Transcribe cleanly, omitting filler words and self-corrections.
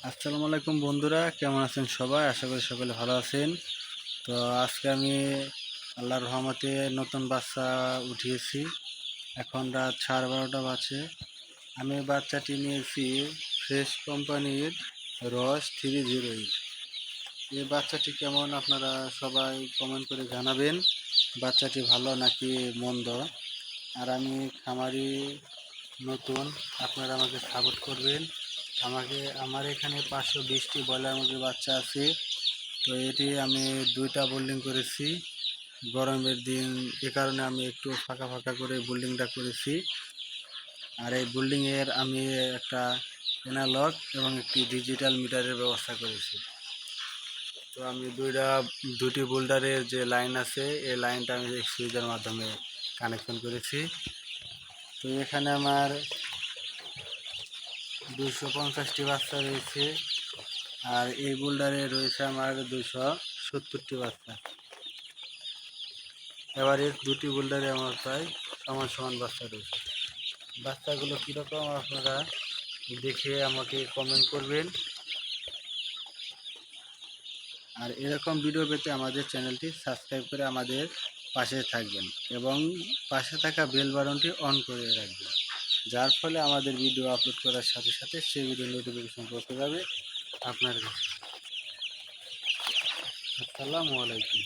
আসসালামু আলাইকুম বন্ধুরা, কেমন আছেন সবাই? আশা করি সকলে ভালো আছেন। তো আজকে আমি আল্লাহর রহমতে নতুন বাচ্চা উঠিয়েছি। এখন রাত 12:30 বাজে। আমি বাচ্চাটি নিয়েছি ফ্রেশ কোম্পানির রস 308। এই বাচ্চাটি কেমন আপনারা সবাই কমেন্ট করে জানাবেন, বাচ্চাটি ভালো নাকি মন্দ। আর আমি খামারি নতুন, আপনারা আমাকে সাপোর্ট করবেন। আমার এখানে 520টি ব্রয়লার মুরগির বাচ্চা আছে। তো এটি আমি 2টা বোল্ডিং করেছি গরমের দিন, এ কারণে আমি একটু ফাঁকা ফাঁকা করে বোল্ডিংটা করেছি। আর এই বোল্ডিংয়ের আমি একটা অ্যানালগ এবং একটি ডিজিটাল মিটারের ব্যবস্থা করেছি। তো আমি দুটি বোল্ডারের যে লাইন আছে এই লাইনটা আমি সুইচের মাধ্যমে কানেকশন করেছি। তো এখানে আমার 250টি বাচ্চা রয়েছে, আর এই বোল্ডারে রয়েছে আমার 270টি বাচ্চা। এবারে দুটি বোল্ডারে আমার প্রায় সমান সমান বাচ্চা রয়েছে। বাচ্চাগুলো কীরকম আপনারা দেখে আমাকে কমেন্ট করবেন। আর এরকম ভিডিও পেতে আমাদের চ্যানেলটি সাবস্ক্রাইব করে আমাদের পাশে থাকবেন এবং পাশে থাকা বেল বাটনটি অন করে রাখবেন, যার ফলে আমাদের ভিডিও আপলোড করার সাথে সাথে সেই ভিডিও নোটিফিকেশন পৌঁছে যাবে আপনার কাছে। আসসালামু আলাইকুম।